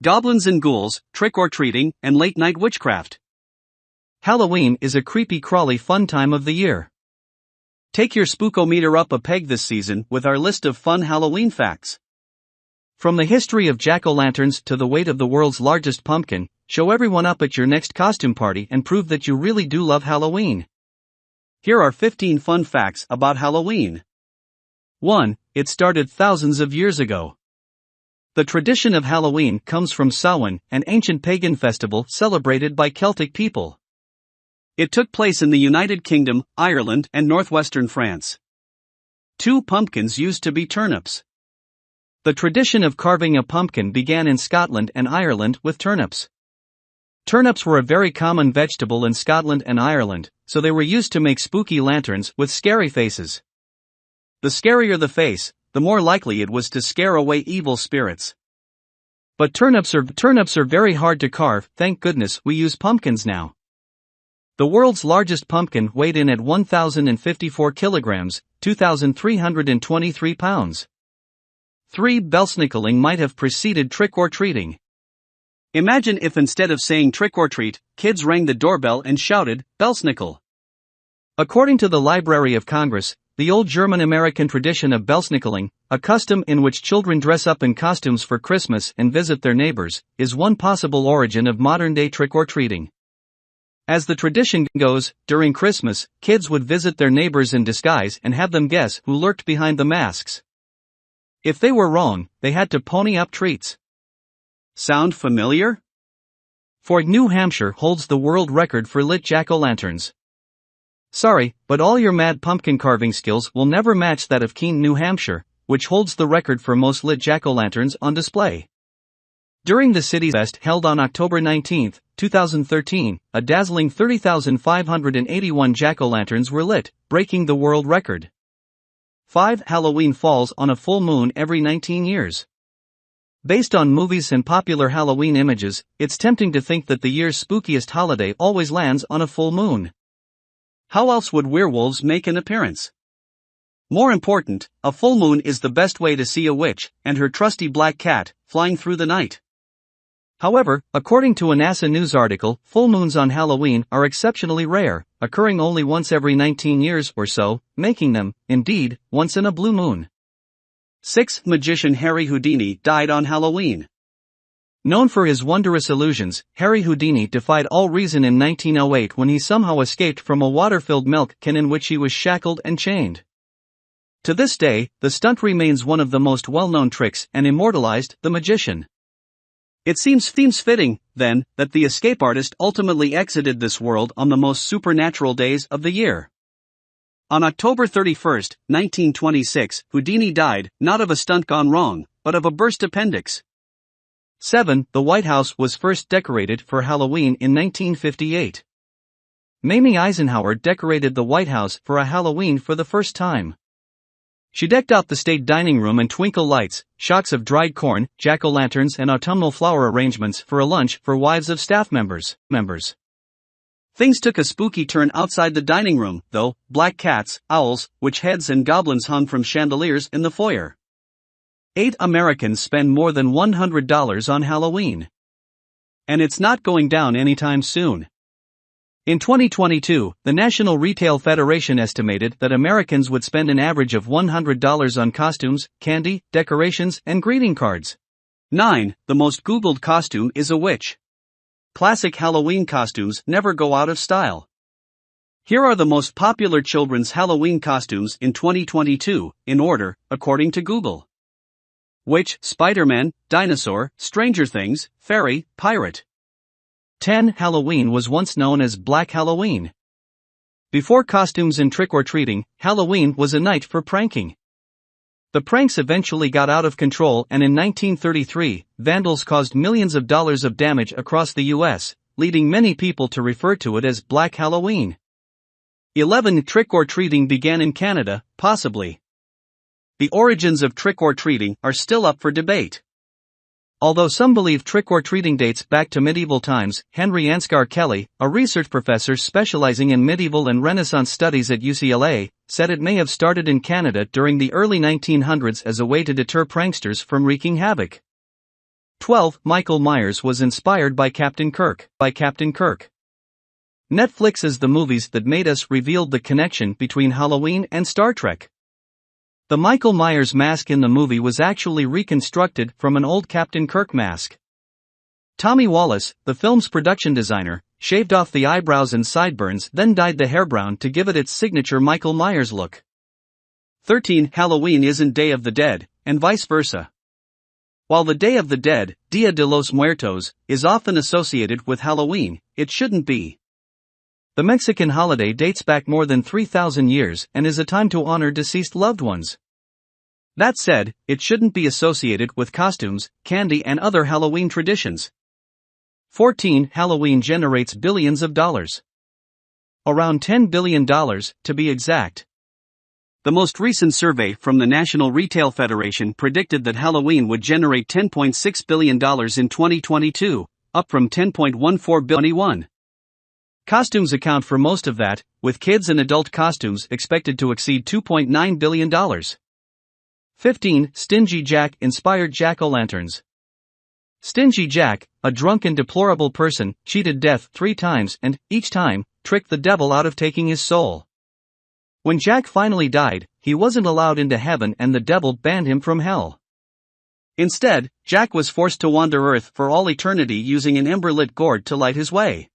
Goblins and ghouls, trick-or-treating, and late-night witchcraft. Halloween is a creepy-crawly fun time of the year. Take your spookometer up a peg this season with our list of fun Halloween facts. From the history of jack-o'-lanterns to the weight of the world's largest pumpkin, show everyone up at your next costume party and prove that you really do love Halloween. Here are 15 fun facts about Halloween. 1. It started thousands of years ago. The tradition of Halloween comes from Samhain, an ancient pagan festival celebrated by Celtic people. It took place in the United Kingdom, Ireland, and northwestern France. 2. Pumpkins used to be turnips. The tradition of carving a pumpkin began in Scotland and Ireland with turnips. Turnips were a very common vegetable in Scotland and Ireland, so they were used to make spooky lanterns with scary faces. The scarier the face, the more likely it was to scare away evil spirits. But turnips are very hard to carve. Thank goodness we use pumpkins now. The world's largest pumpkin weighed in at 1,054 kilograms, 2,323 pounds. 3. Belsnickeling might have preceded trick-or-treating. Imagine if instead of saying trick-or-treat, kids rang the doorbell and shouted, Belsnickel. According to the Library of Congress, the old German-American tradition of Belsnickeling, a custom in which children dress up in costumes for Christmas and visit their neighbors, is one possible origin of modern-day trick-or-treating. As the tradition goes, during Christmas, kids would visit their neighbors in disguise and have them guess who lurked behind the masks. If they were wrong, they had to pony up treats. Sound familiar? Fort New Hampshire holds the world record for lit jack-o'-lanterns. Sorry, but all your mad pumpkin carving skills will never match that of Keene, New Hampshire, which holds the record for most lit jack-o'-lanterns on display. During the City Fest held on October 19, 2013, a dazzling 30,581 jack-o'-lanterns were lit, breaking the world record. 5. Halloween falls on a full moon every 19 years. Based on movies and popular Halloween images, it's tempting to think that the year's spookiest holiday always lands on a full moon. How else would werewolves make an appearance? More important, a full moon is the best way to see a witch and her trusty black cat flying through the night. However, according to a NASA News article, full moons on Halloween are exceptionally rare, occurring only once every 19 years or so, making them, indeed, once in a blue moon. 6. Magician Harry Houdini died on Halloween. Known for his wondrous illusions, Harry Houdini defied all reason in 1908 when he somehow escaped from a water-filled milk can in which he was shackled and chained. To this day, the stunt remains one of the most well-known tricks and immortalized the magician. It seems fitting, then, that the escape artist ultimately exited this world on the most supernatural days of the year. On October 31, 1926, Houdini died, not of a stunt gone wrong, but of a burst appendix. 7. The White House was first decorated for Halloween in 1958. Mamie Eisenhower decorated the White House for a Halloween for the first time. She decked out the state dining room in twinkle lights, shocks of dried corn, jack-o'-lanterns and autumnal flower arrangements for a lunch for wives of staff members. Things took a spooky turn outside the dining room, though. Black cats, owls, witch heads and goblins hung from chandeliers in the foyer. 8. Americans spend more than $100 on Halloween. And it's not going down anytime soon. In 2022, the National Retail Federation estimated that Americans would spend an average of $100 on costumes, candy, decorations, and greeting cards. 9. The most Googled costume is a witch. Classic Halloween costumes never go out of style. Here are the most popular children's Halloween costumes in 2022, in order, according to Google. Witch, Spider-Man, dinosaur, Stranger Things, fairy, pirate. 10. Halloween was once known as Black Halloween. Before costumes and trick-or-treating, Halloween was a night for pranking. The pranks eventually got out of control and in 1933, vandals caused millions of dollars of damage across the U.S., leading many people to refer to it as Black Halloween. 11. Trick-or-treating began in Canada, possibly. The origins of trick-or-treating are still up for debate. Although some believe trick-or-treating dates back to medieval times, Henry Ansgar Kelly, a research professor specializing in medieval and Renaissance studies at UCLA, said it may have started in Canada during the early 1900s as a way to deter pranksters from wreaking havoc. 12. Michael Myers was inspired by Captain Kirk. Netflix is the movies that made us revealed the connection between Halloween and Star Trek. The Michael Myers mask in the movie was actually reconstructed from an old Captain Kirk mask. Tommy Wallace, the film's production designer, shaved off the eyebrows and sideburns, then dyed the hair brown to give it its signature Michael Myers look. 13. Halloween isn't Day of the Dead, and vice versa. While the Day of the Dead, Dia de los Muertos, is often associated with Halloween, it shouldn't be. The Mexican holiday dates back more than 3,000 years and is a time to honor deceased loved ones. That said, it shouldn't be associated with costumes, candy, and other Halloween traditions. 14. Halloween generates billions of dollars. Around $10 billion, to be exact. The most recent survey from the National Retail Federation predicted that Halloween would generate $10.6 billion in 2022, up from $10.14 billion. Costumes account for most of that, with kids and adult costumes expected to exceed $2.9 billion. 15. Stingy Jack inspired jack-o'-lanterns. Stingy Jack, a drunk and deplorable person, cheated death 3 times and, each time, tricked the devil out of taking his soul. When Jack finally died, he wasn't allowed into heaven and the devil banned him from hell. Instead, Jack was forced to wander Earth for all eternity using an ember-lit gourd to light his way.